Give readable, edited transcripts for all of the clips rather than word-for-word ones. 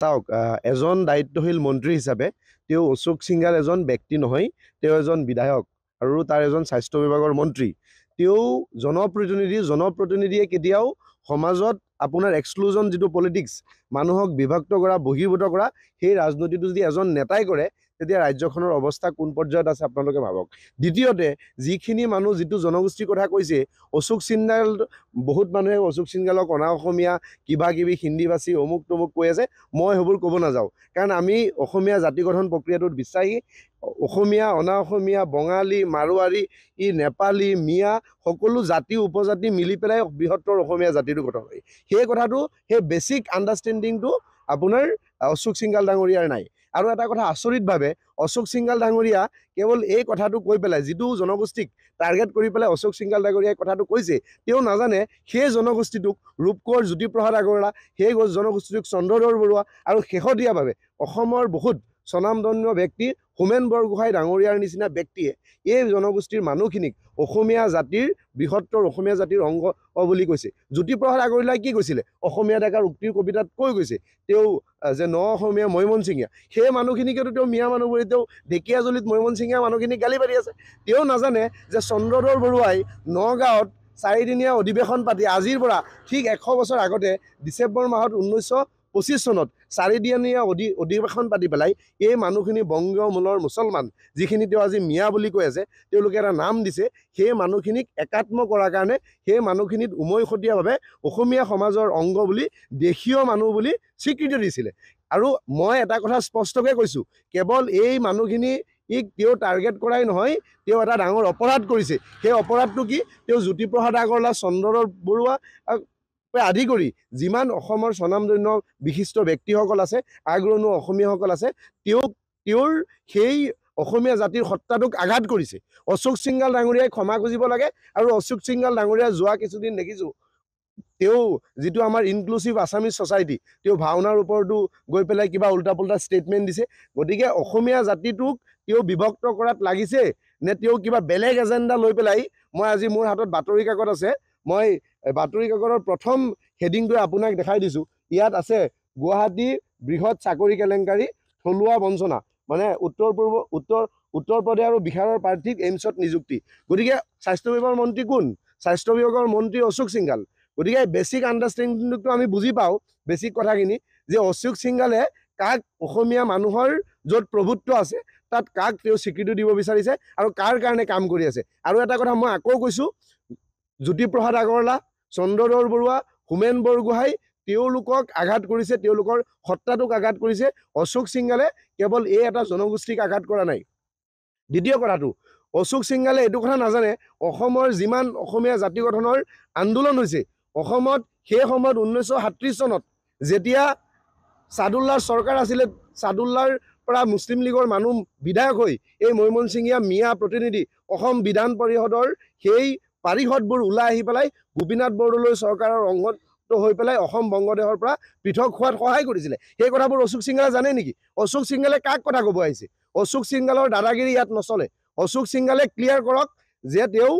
চাওক এজন দায়িত্বশীল মন্ত্ৰী হিচাপে তেওঁ অশোক সিংঘাল এজন ব্যক্তি নহয়, তেওঁ এজন বিধায়ক আৰু তাৰ এজন স্বাস্থ্য বিভাগৰ মন্ত্ৰী। তেওঁ জনপ্ৰতিনিধিয়ে কেতিয়াও সমাজত আপোনাৰ এক্সক্লুজন যিটো পলিটিক্স, মানুহক বিভক্ত কৰা, বহিৰ্ভূত কৰা, সেই ৰাজনীতিটো যদি এজন নেতাই কৰে তেতিয়া ৰাজ্যখনৰ অৱস্থা কোন পৰ্যায়ত আছে আপোনালোকে ভাবক। দ্বিতীয়তে যিখিনি মানুহ যিটো জনগোষ্ঠীৰ কথা কৈছে, অশোক সিংঘাল, বহুত মানুহে অশোক সিংঘালক অনা অসমীয়া কিবা কিবি হিন্দীভাষী অমুক তমুক কৈ আছে। মই সেইবোৰ ক'ব নাযাওঁ, কাৰণ আমি অসমীয়া জাতি গঠন প্ৰক্ৰিয়াটোত বিশ্বাসী। অসমীয়া, অনা অসমীয়া, বঙালী, মাৰোৱাৰী, নেপালী, মিয়া, সকলো জাতি উপজাতি মিলি পেলাই বৃহত্তৰ অসমীয়া জাতিটো গঠন হয়। সেই কথাটো, সেই বেছিক আণ্ডাৰষ্টেণ্ডিংটো আপোনাৰ অশোক সিংঘাল ডাঙৰীয়াৰ নাই। আৰু এটা কথা আচৰিতভাৱে অশোক সিংঘাল ডাঙৰীয়া কেৱল এই কথাটো কৈ পেলাই, যিটো জনগোষ্ঠীক টাৰ্গেট কৰি পেলাই অশোক সিংঘাল ডাঙৰীয়াই কথাটো কৈছে, তেওঁ নাজানে সেই জনগোষ্ঠীটোক ৰূপকোঁৱৰ জ্যোতিপ্ৰসাদ আগৰৱালা, সেই জনগোষ্ঠীটোক চন্দ্ৰধৰ বৰুৱা, আৰু শেহতীয়াভাৱে অসমৰ বহুত স্বনামধন্য ব্যক্তি হোমেন বৰগোহাঁই ডাঙৰীয়াৰ নিচিনা ব্যক্তিয়ে এই জনগোষ্ঠীৰ মানুহখিনিক অসমীয়া জাতিৰ, বৃহত্তৰ অসমীয়া জাতিৰ অংগ বুলি কৈছে। জ্যোতিপ্ৰসাদ আগৰৱালাই কি কৈছিলে? অসমীয়া ডেকাৰ উক্তিৰ কবিতাত কৈ গৈছে তেওঁ যে ন অসমীয়া মৈমনছিঙীয়া, সেই মানুহখিনিকেতো তেওঁ মিয়া মানুহ বুলি তেওঁ ঢেকীয়াজুলিত মৈমনছিঙীয়া মানুহখিনিক গালি পাৰি আছে। তেওঁ নাজানে যে চন্দ্ৰধৰ বৰুৱাই নগাঁৱত 4দিনীয়া অধিৱেশন পাতি আজিৰ পৰা ঠিক 100 বছৰ আগতে ডিচেম্বৰ মাহত 1925 চনত 4দিনীয়া অধিৱেশন পাতি পেলাই এই মানুহখিনি বংগীয় মূলৰ মুছলমান, যিখিনি তেওঁ আজি মিয়া বুলি কৈ আছে, তেওঁলোকে এটা নাম দিছে। সেই মানুহখিনিক একাত্ম কৰাৰ কাৰণে সেই মানুহখিনিত উমৈহতীয়াভাৱে অসমীয়া সমাজৰ অংগ বুলি, দেশীয় মানুহ বুলি স্বীকৃতি দিছিলে। আৰু মই এটা কথা স্পষ্টকৈ কৈছোঁ, কেৱল এই মানুহখিনি তেওঁ টাৰ্গেট কৰাই নহয়, তেওঁ এটা ডাঙৰ অপৰাধ কৰিছে। সেই অপৰাধটো কি? তেওঁ জ্যোতিপ্ৰসাদ আগৰৱালা, চন্দ্ৰধৰ বৰুৱা আদি কৰি যিমান অসমৰ স্বনামধন্য বিশিষ্ট ব্যক্তিসকল আছে, আগৰণুৱা অসমীয়াসকল আছে, তেওঁৰ সেই অসমীয়া জাতিৰ সত্তাটোক আঘাত কৰিছে। অশোক সিংঘাল ডাঙৰীয়াই ক্ষমা খুজিব লাগে। আৰু অশোক সিংঘাল ডাঙৰীয়া যোৱা কিছুদিন দেখিছোঁ, তেওঁ যিটো আমাৰ ইনক্লুচিভ আছামিজ ছ'চাইটি, তেওঁ ভাওনাৰ ওপৰতো গৈ পেলাই কিবা উল্টা পুল্টা ষ্টেটমেণ্ট দিছে। গতিকে অসমীয়া জাতিটোক তেওঁ বিভক্ত কৰাত লাগিছে নে তেওঁ কিবা বেলেগ এজেণ্ডা লৈ পেলাই? মই আজি মোৰ হাতত বাতৰি কাকত আছে, মই বাতৰি কাকতৰ প্ৰথম হেডিংটোৱে আপোনাক দেখাই দিছোঁ। ইয়াত আছে গুৱাহাটী বৃহৎ চাকৰি কেলেংকাৰী, থলুৱা বঞ্চনা, মানে উত্তৰ প্ৰদেশ আৰু বিহাৰৰ প্ৰাৰ্থীক এইমছত নিযুক্তি। গতিকে স্বাস্থ্য বিভাগৰ মন্ত্ৰী কোন? স্বাস্থ্য বিভাগৰ মন্ত্ৰী অশোক সিংঘাল। গতিকে বেছিক আণ্ডাৰষ্টেণ্ডিংটো আমি বুজি পাওঁ, বেছিক কথাখিনি, যে অশোক সিংঘালে কাক অসমীয়া মানুহৰ য'ত প্ৰভুত্ব আছে তাত কাক তেওঁ স্বীকৃতি দিব বিচাৰিছে আৰু কাৰ কাৰণে কাম কৰি আছে। আৰু এটা কথা মই আকৌ কৈছোঁ, জ্যোতিপ্ৰসাদ আগৰৱালা, চন্দ্ৰধৰ বৰুৱা, হোমেন বৰগোহাঁই তেওঁলোকক আঘাত কৰিছে, তেওঁলোকৰ সত্তাটোক আঘাত কৰিছে। অশোক সিংঘালে কেৱল এই এটা জনগোষ্ঠীক আঘাত কৰা নাই। দ্বিতীয় কথাটো, অশোক সিংঘালে এইটো কথা নাজানে, অসমৰ যিমান অসমীয়া জাতি গঠনৰ আন্দোলন হৈছে অসমত, সেই সময়ত 1937 চনত যেতিয়া ছাদুল্লাৰ চৰকাৰ আছিলে, ছাদুল্লাৰ পৰা মুছলিম লীগৰ মানুহ বিধায়ক হৈ এই মৈমনছিঙীয়া মিয়া প্ৰতিনিধি অসম বিধান পৰিষদৰ সেই পাৰিষদবোৰ ওলাই আহি পেলাই গোপীনাথ বৰদলৈ চৰকাৰৰ অংগত হৈ পেলাই অসম বংগদেশৰ পৰা পৃথক হোৱাত সহায় কৰিছিলে। সেই কথাবোৰ অশোক সিংঘালে জানে নেকি? অশোক সিংঘালে কাক কথা ক'ব আহিছে? অশোক সিংঘালৰ দাদাগিৰি ইয়াত নচলে। অশোক সিংঘালে ক্লিয়াৰ কৰক যে তেওঁ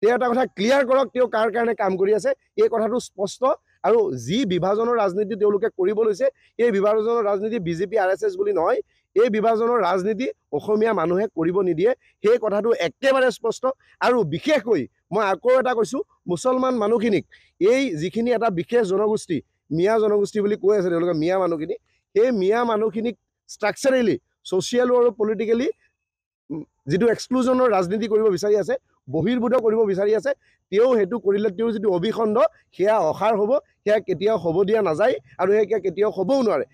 এটা কথা ক্লিয়াৰ কৰক, তেওঁ কাৰ কাৰণে কাম কৰি আছে, এই কথাটো স্পষ্ট। আৰু যি বিভাজনৰ ৰাজনীতি তেওঁলোকে কৰিব লৈছে, এই বিভাজনৰ ৰাজনীতি বিজেপি RSS বুলি নহয়, এই বিভাজনৰ ৰাজনীতি অসমীয়া মানুহে কৰিব নিদিয়ে, সেই কথাটো একেবাৰে স্পষ্ট। আৰু বিশেষকৈ মই আকৌ এটা কৈছোঁ, মুছলমান মানুহখিনিক, এই যিখিনি এটা বিশেষ জনগোষ্ঠী, মিয়া জনগোষ্ঠী বুলি কৈ আছে তেওঁলোকে, মিয়া মানুহখিনি, সেই মিয়া মানুহখিনিক ষ্ট্ৰাকচাৰেলি, ছ'চিয়েলি আৰু পলিটিকেলি যিটো এক্সক্লুজনৰ ৰাজনীতি কৰিব বিচাৰি আছে, বহিৰ্ভূত কৰিব বিচাৰি আছে, তেওঁ সেইটো কৰিলে তেওঁৰ যিটো অভিখণ্ড সেয়া অসাৰ হ'ব, সেয়া কেতিয়াও হ'ব দিয়া নাযায় আৰু সেয়া কেতিয়াও হ'বও নোৱাৰে।